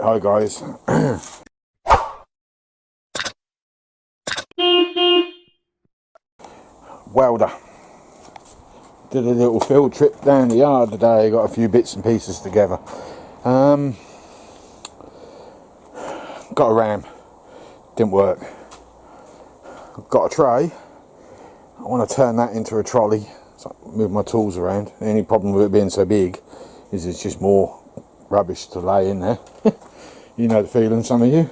Hi guys. Welder. Did a little field trip down the yard today, got a few bits and pieces together. Got a ram, didn't work. Got a tray, I want to turn that into a trolley, so I move my tools around. The only problem with it being so big is it's just more rubbish to lay in there. You know the feeling, some of you.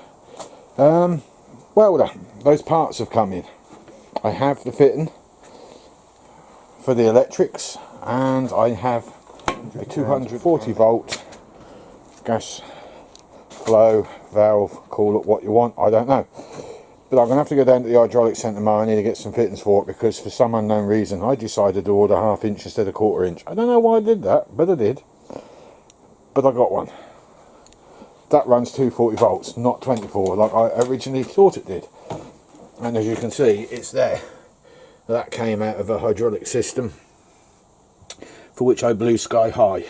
Welder, those parts have come in. I have the fitting for the electrics, and I have a 240 volt gas flow valve, call it what you want, I don't know. But I'm going to have to go down to the hydraulic centre tomorrow. I need to get some fittings for it, because for some unknown reason I decided to order 1/2 inch instead of 1/4 inch. I don't know why I did that, but I did. But I got one. That runs 240 volts, not 24 like I originally thought it did. And as you can see, it's there. That came out of a hydraulic system for which I blew sky high.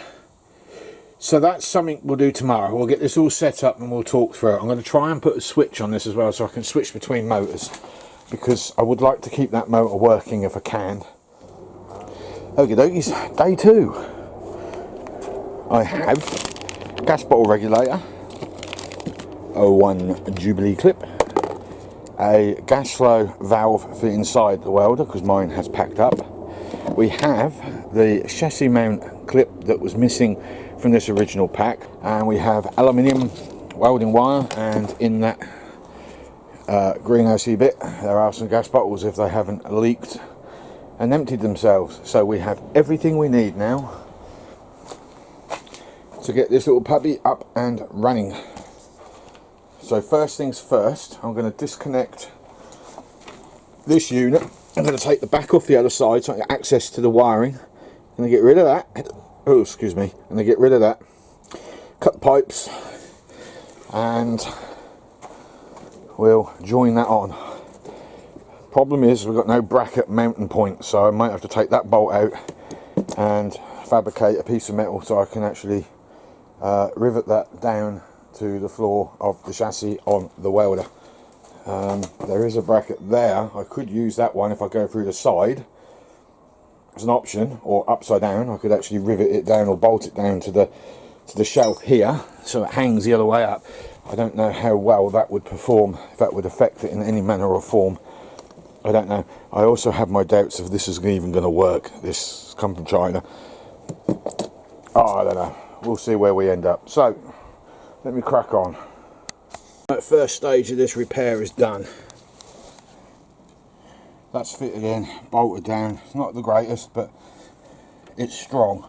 So that's something we'll do tomorrow. We'll get this all set up and we'll talk through it. I'm going to try and put a switch on this as well, so I can switch between motors, because I would like to keep that motor working if I can. Okie dokies, day 2. I have gas bottle regulator, a 1 Jubilee clip, a gas flow valve for inside the welder because mine has packed up. We have the chassis mount clip that was missing from this original pack, and we have aluminium welding wire, and in that greenhousey bit there are some gas bottles if they haven't leaked and emptied themselves. So we have everything we need now to get this little puppy up and running. So first things first, I'm going to disconnect this unit. I'm going to take the back off the other side so I get access to the wiring. I'm going to get rid of that. Oh, excuse me. I'm going to get rid of that. Cut the pipes, and we'll join that on. Problem is we've got no bracket mounting point, so I might have to take that bolt out and fabricate a piece of metal so I can actually rivet that down to the floor of the chassis on the welder. There is a bracket there. I could use that one if I go through the side as an option, or upside down. I could actually rivet it down or bolt it down to the shelf here so it hangs the other way up. I don't know how well that would perform, if that would affect it in any manner or form. I don't know. I also have my doubts if this is even going to work. This come from China. Oh, I don't know. We'll see where we end up. So let me crack on. The first stage of this repair is done. That's fitted in, bolted down. It's not the greatest, but it's strong.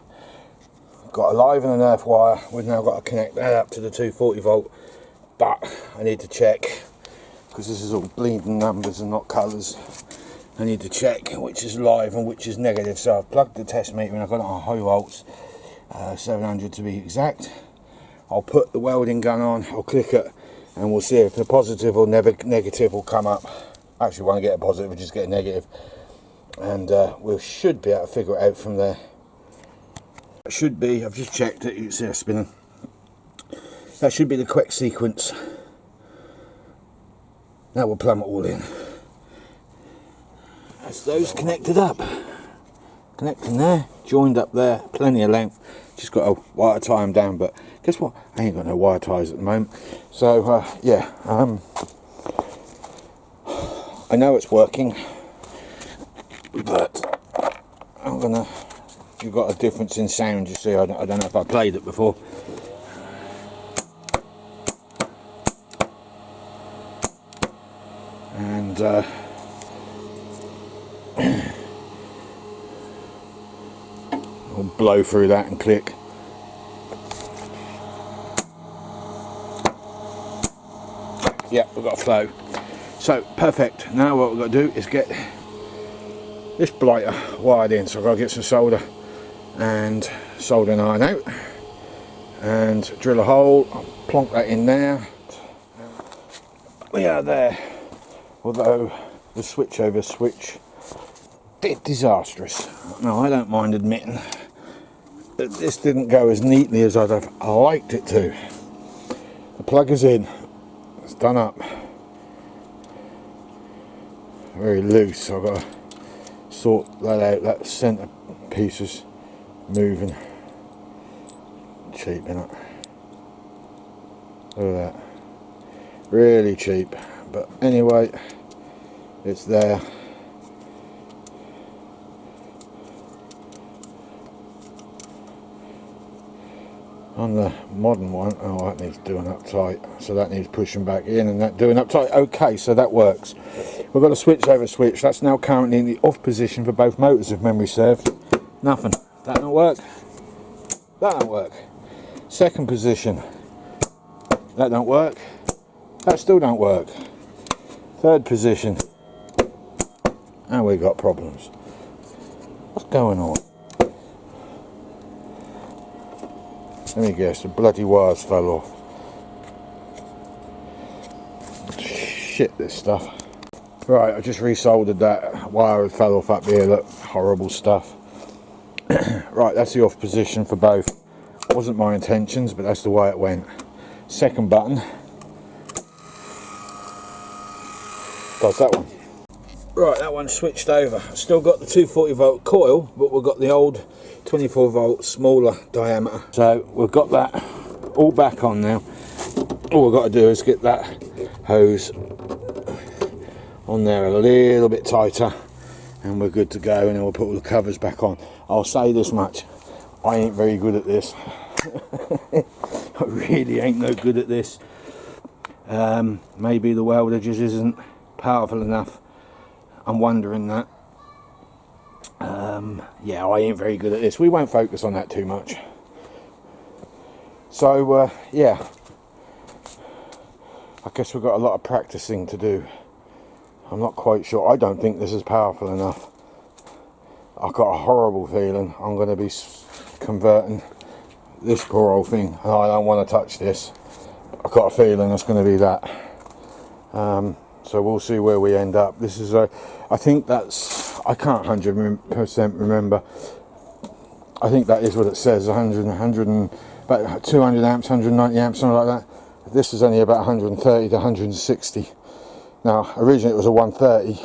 Got a live and an earth wire. We've now got to connect that up to the 240 volt, but I need to check, because this is all bleeding numbers and not colours. I need to check which is live and which is negative. So I've plugged the test meter and I've got it on high volts, 700 to be exact. I'll put the welding gun on, I'll click it, and we'll see if the positive or negative will come up. I actually want to get a positive, just get a negative, and we should be able to figure it out from there. It should be, I've just checked it, you can see it spinning. That should be the correct sequence. Now we'll plumb it all in. That's those connected up. Connecting there, joined up there, plenty of length. Just got to wire tie them down, but guess what? I ain't got no wire ties at the moment. So yeah, I know it's working, but I'm gonna. You've got a difference in sound. You see, I don't know if I played it before. And I'll blow through that and click. Yeah, we've got a flow. So perfect. Now what we've got to do is get this blighter wired in. So I've got to get some solder and soldering iron out and drill a hole. I'll plonk that in there. We are there. Although the switchover switch bit disastrous. Now I don't mind admitting that this didn't go as neatly as I'd have liked it to. The plug is in. It's done up. Very loose, so I've got to sort that out. That centre piece is moving. Cheap, innit? Look at that. Really cheap. But anyway, it's there. On the modern one, oh, that needs doing up tight, so that needs pushing back in, and that doing up tight. Okay, so that works. We've got a switch over switch. That's now currently in the off position for both motors, if memory serves. Nothing. That don't work. That don't work. Second position. That don't work. That still don't work. Third position. And we got problems. What's going on? Let me guess, the bloody wires fell off. Shit, this stuff. Right, I just resoldered that wire that fell off up here. Look, horrible stuff. Right, that's the off position for both. Wasn't my intentions, but that's the way it went. Second button does that one. Right, that one switched over. Still got the 240 volt coil, but we've got the old 24 volt smaller diameter. So we've got that all back on now. All we've got to do is get that hose on there a little bit tighter, and we're good to go, and then we'll put all the covers back on. I'll say this much, I ain't very good at this. I really ain't no good at this. Maybe the welder just isn't powerful enough. I'm wondering that. Yeah, I ain't very good at this. We won't focus on that too much. So yeah, I guess we've got a lot of practicing to do. I'm not quite sure. I don't think this is powerful enough. I've got a horrible feeling I'm going to be converting this poor old thing, and I don't want to touch this. I've got a feeling it's going to be that. So we'll see where we end up. This is a, I think that's, I can't 100% remember. I think that is what it says, 100 and about 200 amps, 190 amps, something like that. This is only about 130 to 160. Now, originally it was a 130,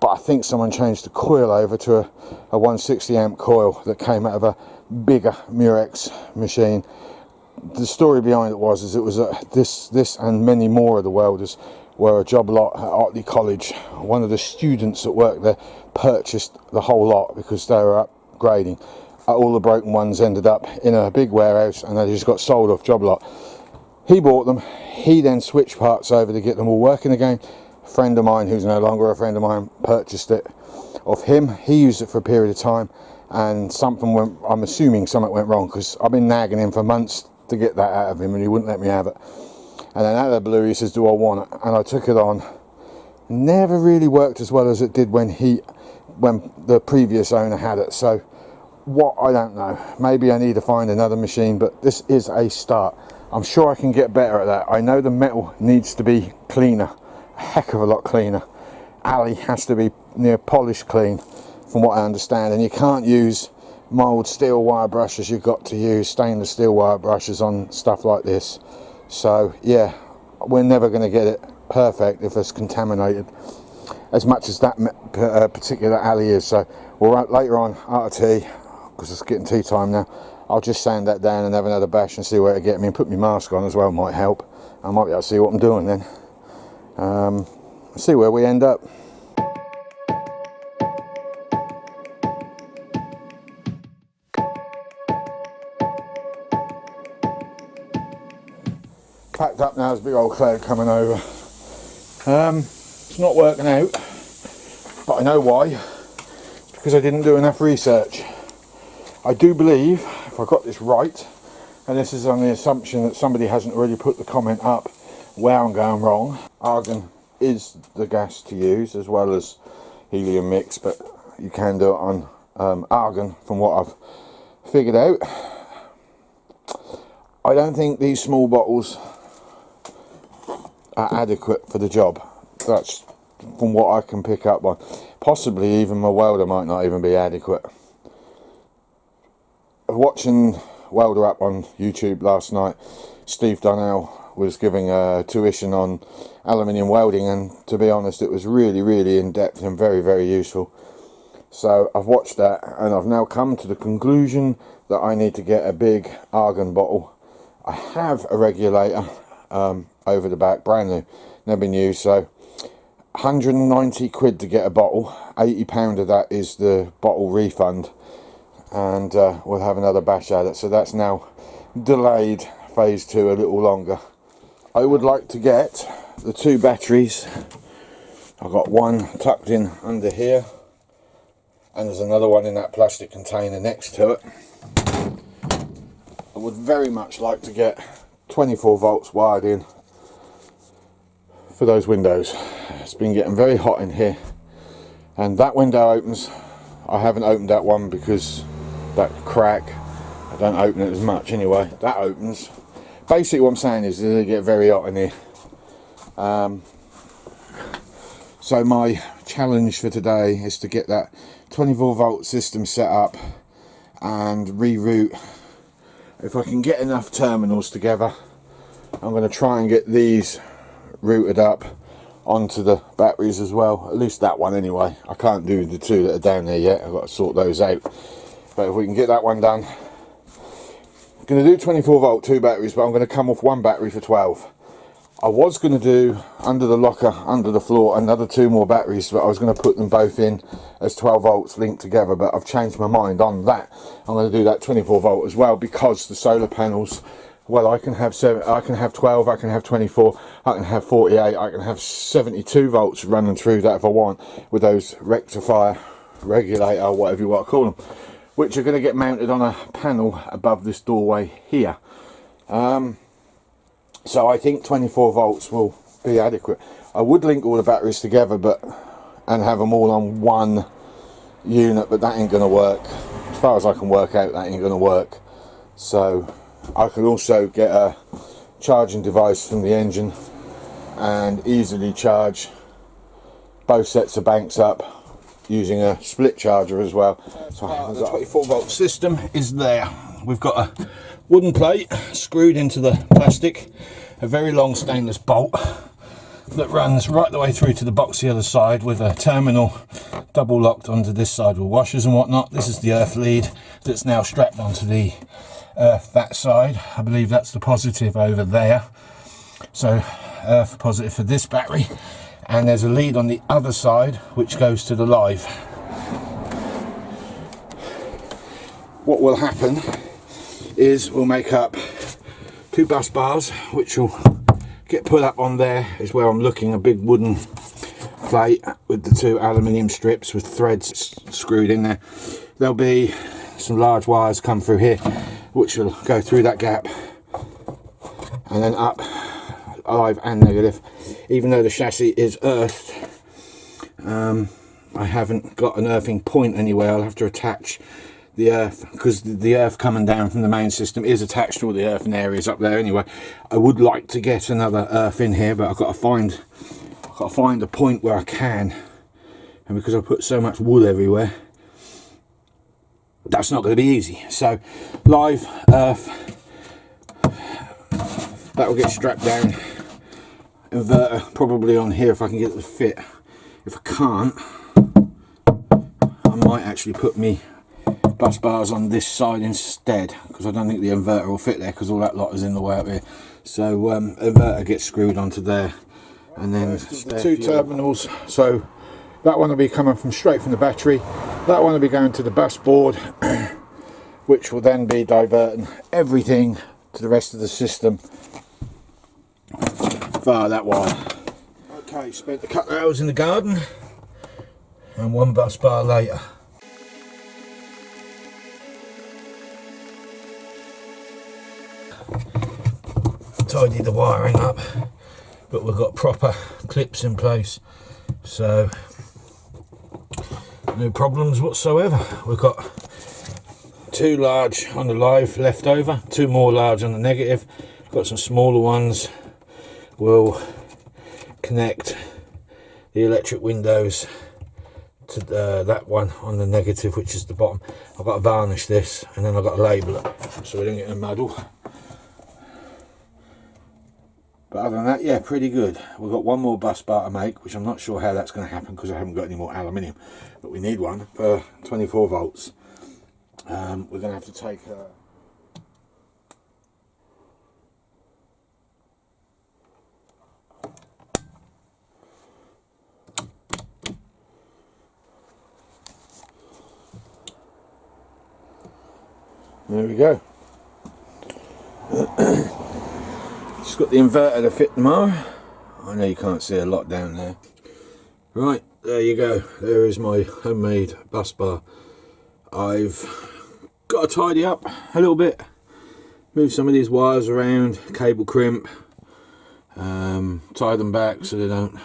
but I think someone changed the coil over to a 160 amp coil that came out of a bigger Murex machine. The story behind it was this and many more of the welders were a job lot at Otley College. One of the students that worked there purchased the whole lot because they were upgrading. All the broken ones ended up in a big warehouse, and they just got sold off job lot. He bought them. He then switched parts over to get them all working again. A friend of mine, who's no longer a friend of mine, purchased it off him. He used it for a period of time, and something went, I'm assuming something went wrong, because I've been nagging him for months to get that out of him, and he wouldn't let me have it. And then out of the blue he says, do I want it? And I took it on. Never really worked as well as it did when the previous owner had it. So what, I don't know. Maybe I need to find another machine, but this is a start. I'm sure I can get better at that. I know the metal needs to be cleaner, a heck of a lot cleaner. Alley has to be near polished clean, from what I understand, and you can't use mild steel wire brushes. You've got to use stainless steel wire brushes on stuff like this. So yeah, we're never going to get it perfect if it's contaminated as much as that particular alley is. So we'll later on out of tea, because it's getting tea time now, I'll just sand that down and have another bash and see where to get me, and put my mask on as well might help. I might be able to see what I'm doing then. See where we end up. Packed up now, there's a big old cloud coming over. It's not working out, but I know why. It's because I didn't do enough research. I do believe, if I got this right, and this is on the assumption that somebody hasn't already put the comment up where I'm going wrong, argon is the gas to use, as well as helium mix, but you can do it on argon from what I've figured out. I don't think these small bottles are adequate for the job. That's from what I can pick up on. Possibly even my welder might not even be adequate. Watching Welder Up on YouTube last night, Steve Donnell was giving a tuition on aluminium welding, and to be honest, it was really in depth and very useful. So I've watched that, and I've now come to the conclusion that I need to get a big argon bottle. I have a regulator over the back, brand new, never been used, so 190 quid to get a bottle. £80 of that is the bottle refund, and we'll have another bash at it. So that's now delayed phase 2 a little longer. I would like to get the 2 batteries. I've got one tucked in under here, and there's another one in that plastic container next to it. I would very much like to get 24 volts wired in for those windows. It's been getting very hot in here, and that window opens. I haven't opened that one because that crack, I don't open it as much anyway. That opens. Basically what I'm saying is it get very hot in here. So my challenge for today is to get that 24 volt system set up and reroute. If I can get enough terminals together, I'm going to try and get these routed up onto the batteries as well, at least that one anyway. I can't do the 2 that are down there yet, I've got to sort those out, but if we can get that one done. I'm going to do 24 volt 2 batteries, but I'm going to come off 1 battery for 12. I was going to do under the locker, under the floor, another 2 more batteries, but I was going to put them both in as 12 volts linked together, but I've changed my mind on that. I'm going to do that 24 volt as well, because the solar panels, well, I can have 7, I can have 12, I can have 24, I can have 48, I can have 72 volts running through that if I want, with those rectifier, regulator, whatever you want to call them, which are going to get mounted on a panel above this doorway here. So I think 24 volts will be adequate. I would link all the batteries together and have them all on one unit, but that ain't going to work. As far as I can work out, that ain't going to work. So I could also get a charging device from the engine and easily charge both sets of banks up using a split charger as well. So the 24 volt system is there. We've got a wooden plate screwed into the plastic, a very long stainless bolt that runs right the way through to the box the other side, with a terminal double locked onto this side with washers and whatnot. This is the earth lead that's now strapped onto the earth that side. I believe that's the positive over there, so earth positive for this battery, and there's a lead on the other side which goes to the live. What will happen is we'll make up 2 bus bars, which will get put up on there, is where I'm looking, a big wooden plate with the 2 aluminium strips with threads screwed in there. There'll be some large wires come through here which will go through that gap and then up, live and negative. Even though the chassis is earthed, I haven't got an earthing point anywhere. I'll have to attach the earth, because the earth coming down from the main system is attached to all the earthen areas up there anyway. I would like to get another earth in here, but I've got to find a point where I can, and because I put so much wood everywhere, that's not going to be easy. So live earth, that will get strapped down. Inverter probably on here if I can get it to fit. If I can't, I might actually put me bus bars on this side instead, because I don't think the inverter will fit there, because all that lot is in the way up here. So inverter gets screwed onto there, and then the 2 terminals. So that one will be coming straight from the battery, that one will be going to the bus board, which will then be diverting everything to the rest of the system via that wire. Okay, spent a couple of hours in the garden, and 1 bus bar later. Tidied the wiring up, but we've got proper clips in place, so no problems whatsoever. We've got 2 large on the live left over, 2 more large on the negative. Got some smaller ones. We'll connect the electric windows to that one on the negative, which is the bottom. I've got to varnish this, and then I've got to label it so we don't get a muddle. But other than that, yeah, pretty good. We've got one more bus bar to make, which I'm not sure how that's going to happen because I haven't got any more aluminium. But we need one for 24 volts. We're going to have to take there we go. Just got the inverter to fit tomorrow. I know you can't see a lot down there. Right, there you go. There is my homemade bus bar. I've got to tidy up a little bit. Move some of these wires around, cable crimp. Tie them back so they don't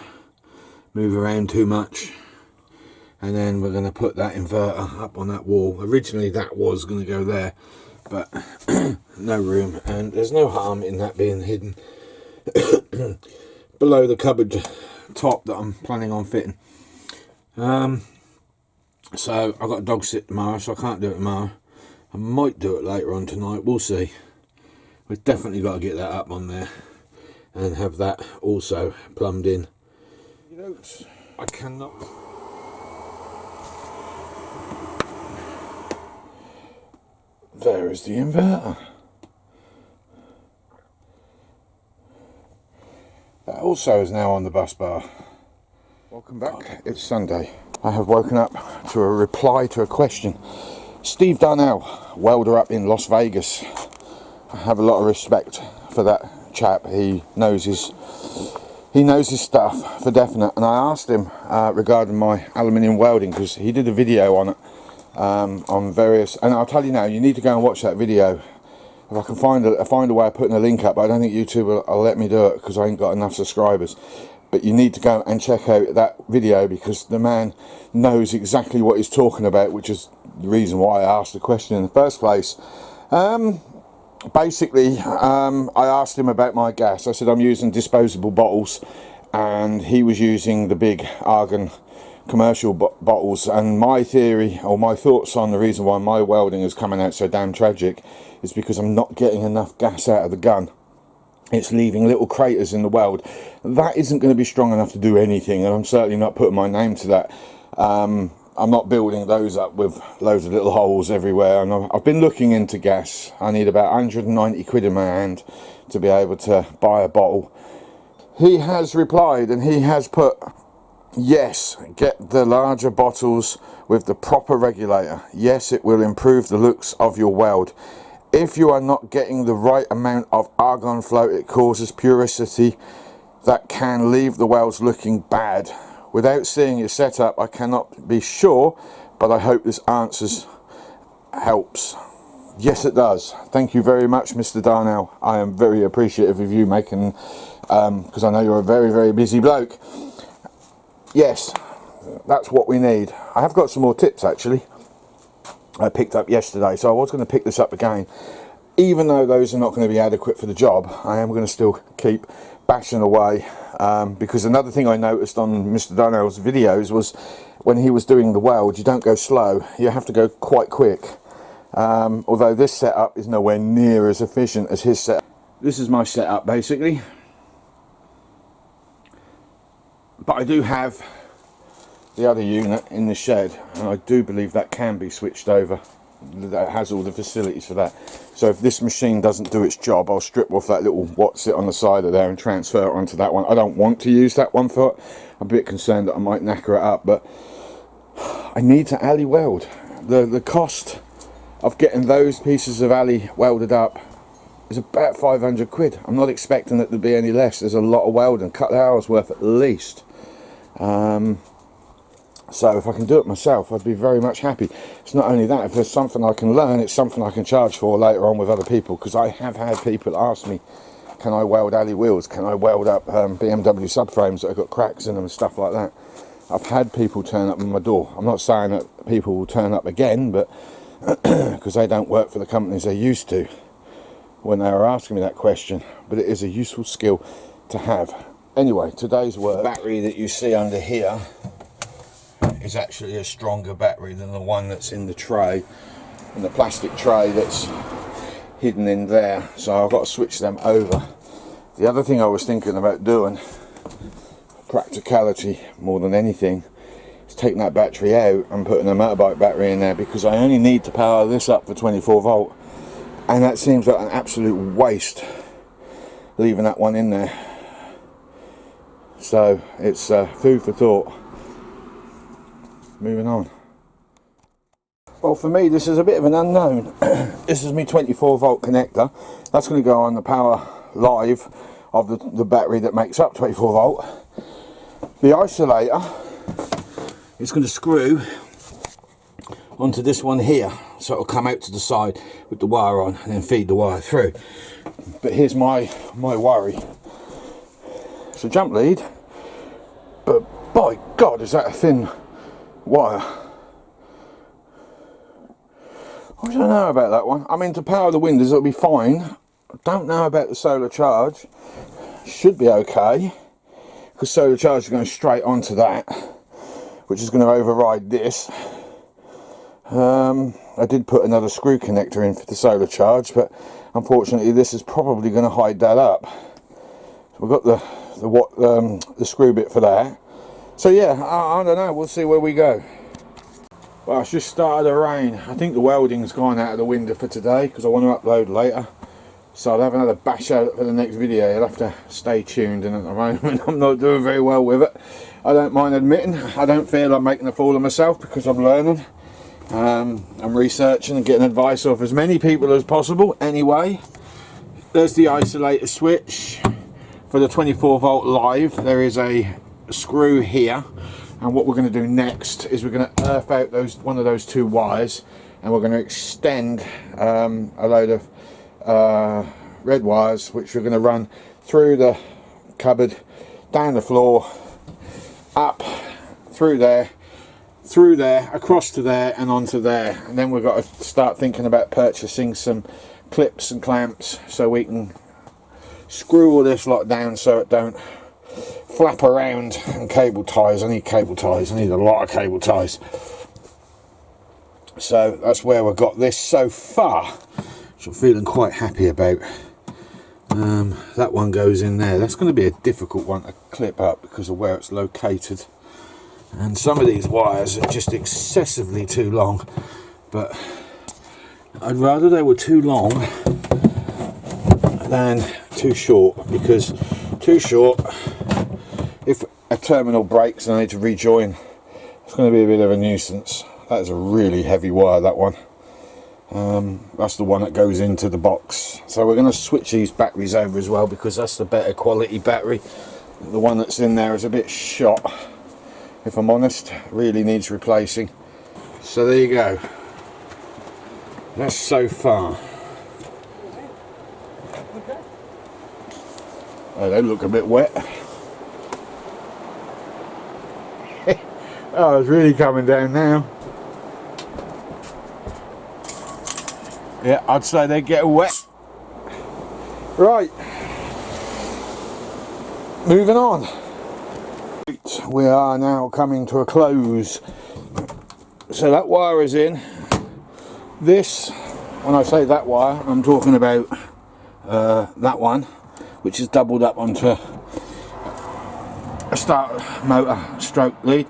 move around too much. And then we're going to put that inverter up on that wall. Originally that was going to go there, but no room, and there's no harm in that being hidden below the cupboard top that I'm planning on fitting. So I've got a dog sit tomorrow, so I can't do it tomorrow. I might do it later on tonight, we'll see. We've definitely got to get that up on there and have that also plumbed in. I cannot. There is the inverter. That also is now on the bus bar. Welcome back. It's Sunday. I have woken up to a reply to a question. Steve Darnell, welder up in Las Vegas. I have a lot of respect for that chap. He knows his stuff for definite. And I asked him regarding my aluminium welding, because he did a video on it. On various, and I'll tell you now, you need to go and watch that video. If I can find a way of putting a link up, but I don't think YouTube will let me do it because I ain't got enough subscribers. But you need to go and check out that video because the man knows exactly what he's talking about, which is the reason why I asked the question in the first place. Basically, I asked him about my gas. I said I'm using disposable bottles, and he was using the big argon commercial bottles, and my theory or my thoughts on the reason why my welding is coming out so damn tragic is because I'm not getting enough gas out of the gun. It's leaving little craters in the weld. That isn't going to be strong enough to do anything, and I'm certainly not putting my name to that. I'm not building those up with loads of little holes everywhere, and I've been looking into gas. I need about 190 quid in my hand to be able to buy a bottle. He has replied and he has put, yes, get the larger bottles with the proper regulator. Yes, it will improve the looks of your weld. If you are not getting the right amount of argon flow, it causes porosity that can leave the welds looking bad. Without seeing your setup, I cannot be sure, but I hope this answers helps. Yes, it does. Thank you very much, Mr. Darnell. I am very appreciative of you making, because I know you're a very, very busy bloke. Yes, that's what we need. I have got some more tips actually I picked up yesterday, so I was going to pick this up again. Even though those are not going to be adequate for the job, I am going to still keep bashing away, because another thing I noticed on Mr. Darnell's videos was when he was doing the weld, you don't go slow, you have to go quite quick. Although this setup is nowhere near as efficient as his setup. This is my setup basically. But I do have the other unit in the shed, and I do believe that can be switched over. That has all the facilities for that. So if this machine doesn't do its job, I'll strip off that little what's it on the side of there and transfer it onto that one. I don't want to use that one for it. I'm a bit concerned that I might knacker it up, but I need to alley weld. The cost of getting those pieces of alley welded up is about 500 quid. I'm not expecting it to be any less. There's a lot of welding, a couple of hours worth at least. So if I can do it myself, I'd be very much happy. It's not only that, if there's something I can learn, it's something I can charge for later on with other people, because I have had people ask me, can I weld alley wheels, can I weld up BMW subframes that have got cracks in them and stuff like that. I've had people turn up on my door. I'm not saying that people will turn up again, but because they don't work for the companies they used to when they were asking me that question, but it is a useful skill to have. Anyway, today's work. The battery that you see under here is actually a stronger battery than the one that's in the tray, in the plastic tray that's hidden in there, so I've got to switch them over The other thing I was thinking about doing, practicality more than anything, is taking that battery out and putting a motorbike battery in there, because I only need to power this up for 24 volt, and that seems like an absolute waste leaving that one in there. So it's food for thought. Moving on. Well, for me this is a bit of an unknown. This is my 24 volt connector. That's going to go on the power live of the battery that makes up 24 volt. The isolator is going to screw onto this one here, so it'll come out to the side with the wire on and then feed the wire through. But here's my worry. It's a jump lead, but by God, is that a thin wire. I don't know about that one. I mean, to power the windows it'll be fine. I don't know about the solar charge. Should be okay, because solar charge is going straight onto that, which is going to override this. I did put another screw connector in for the solar charge, but unfortunately this is probably going to hide that up. So we've got the screw bit for that. So yeah, I don't know, we'll see where we go. Well, it's just started to rain. I think the welding's gone out of the window for today, because I want to upload later. So I'll have another bash out for the next video. You'll have to stay tuned, and at the moment I'm not doing very well with it. I don't mind admitting, I don't feel I'm making a fool of myself, because I'm learning. I'm researching and getting advice off as many people as possible. Anyway, there's the isolator switch for the 24 volt live. There is a screw here, and what we're going to do next is we're going to earth out one of those two wires, and we're going to extend a load of red wires, which we're going to run through the cupboard, down the floor, up through there, across to there, and onto there. And then we've got to start thinking about purchasing some clips and clamps so we can screw all this lot down so it don't flap around. And cable ties, I need cable ties, I need a lot of cable ties. So that's where we've got this so far, which I'm feeling quite happy about. That one goes in there. That's going to be a difficult one to clip up because of where it's located, and some of these wires are just excessively too long, but I'd rather they were too long than too short, because too short, if a terminal breaks and I need to rejoin, it's going to be a bit of a nuisance. That is a really heavy wire, that one. That's the one that goes into the box. So we're going to switch these batteries over as well, because that's the better quality battery. The one that's in there is a bit shot, if I'm honest. Really needs replacing. So there you go. That's so far. Oh, they look a bit wet. Oh, it's really coming down now. Yeah, I'd say they get wet. Right, moving on. We are now coming to a close. So that wire is in. This, when I say that wire, I'm talking about that one, which is doubled up onto a starter motor stroke lead.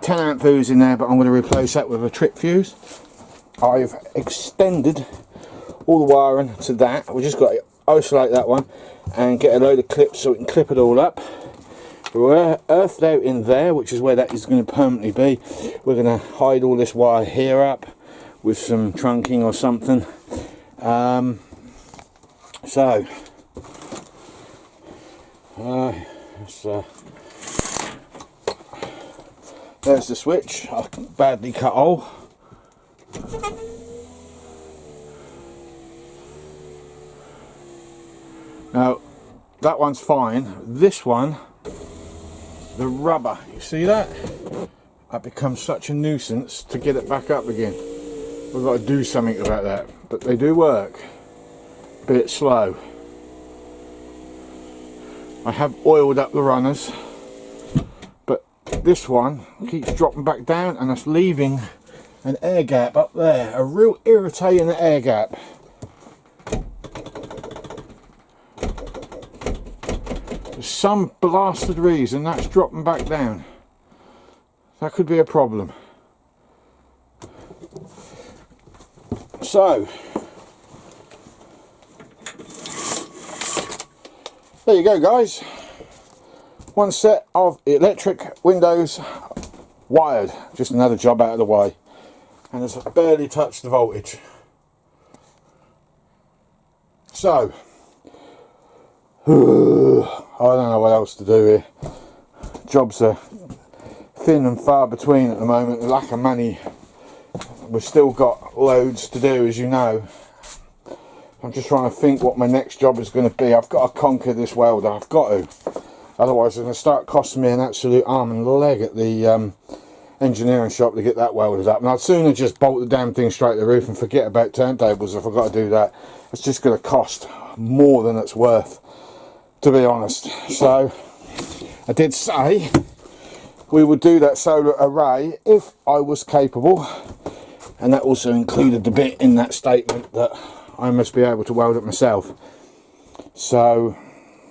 10 amp fuse in there, but I'm going to replace that with a trip fuse. I've extended all the wiring to that. We've just got to isolate that one and get a load of clips so we can clip it all up. We're earthed out in there, which is where that is going to permanently be. We're going to hide all this wire here up with some trunking or something. There's the switch. I badly cut hole. Now that one's fine. This one, the rubber, you see that? That becomes such a nuisance to get it back up again. We've got to do something about that, but they do work. Bit slow. I have oiled up the runners, but this one keeps dropping back down, and it's leaving an air gap up there, a real irritating air gap. For some blasted reason that's dropping back down. That could be a problem. So there you go, guys. One set of electric windows wired. Just another job out of the way. And it's barely touched the voltage. So I don't know what else to do here. Jobs are thin and far between at the moment. The lack of money. We've still got loads to do, as you know. I'm just trying to think what my next job is going to be. I've got to conquer this welder. I've got to. Otherwise, it's going to start costing me an absolute arm and leg at the engineering shop to get that welded up. And I'd sooner just bolt the damn thing straight to the roof and forget about turntables if I've got to do that. It's just going to cost more than it's worth, to be honest. So I did say we would do that solar array if I was capable, and that also included the bit in that statement that I must be able to weld it myself. So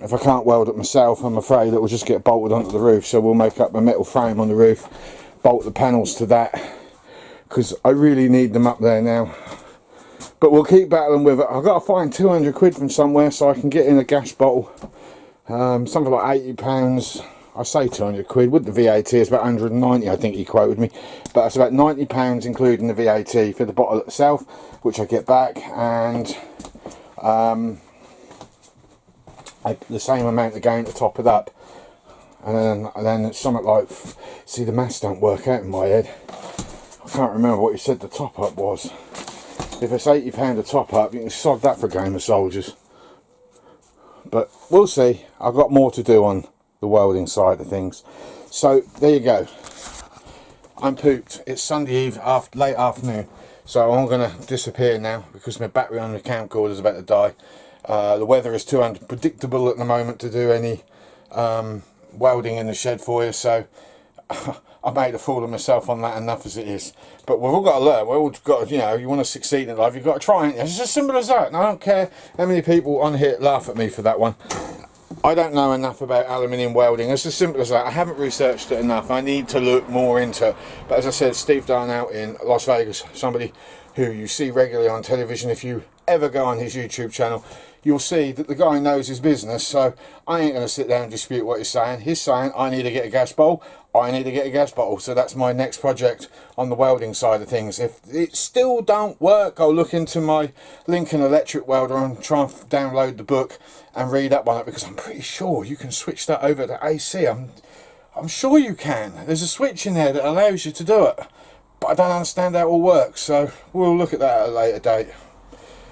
if I can't weld it myself, I'm afraid it will just get bolted onto the roof. So we'll make up a metal frame on the roof, bolt the panels to that, because I really need them up there now. But we'll keep battling with it. I've got to find 200 quid from somewhere so I can get in a gas bottle. Something like £80. I say 200 quid with the VAT. It's about 190, I think he quoted me, but it's about £90 including the VAT for the bottle itself, which I get back, and the same amount again to top it up. And then it's something like, see, the maths don't work out in my head. I can't remember what he said the top up was. If it's £80 a top up, you can sod that for a game of soldiers. But we'll see. I've got more to do on the welding side of things. So there you go. I'm pooped. It's Sunday Eve, late afternoon, so I'm going to disappear now because my battery on the camcorder is about to die. The weather is too unpredictable at the moment to do any welding in the shed for you, so I made a fool of myself on that enough as it is. But we've all got to learn. We've all got to, you know, you want to succeed in life, you've got to try it. It's as simple as that. And I don't care how many people on here laugh at me for that one. I don't know enough about aluminium welding. It's as simple as that. I haven't researched it enough. I need to look more into it. But as I said, Steve Darnell in Las Vegas, somebody who you see regularly on television. If you ever go on his YouTube channel, you'll see that the guy knows his business. So I ain't going to sit there and dispute what he's saying. He's saying I need to get a gas bowl. I need to get a gas bottle. So that's my next project on the welding side of things. If it still don't work, I'll look into my Lincoln electric welder and try and download the book and read up on it, because I'm pretty sure you can switch that over to AC. I'm sure you can. There's a switch in there that allows you to do it, but I don't understand how it all works. So we'll look at that at a later date.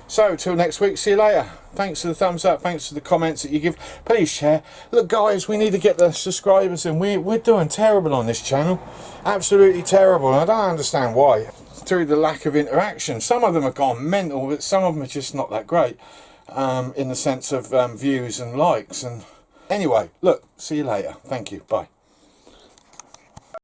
So till next week, see you later. Thanks for the thumbs up, thanks for the comments that you give. Please share. Look guys, we need to get the subscribers in. We're doing terrible on this channel. Absolutely terrible. And I don't understand why. Through the lack of interaction. Some of them have gone mental, but some of them are just not that great. In the sense of views and likes. And anyway, look, see you later. Thank you. Bye.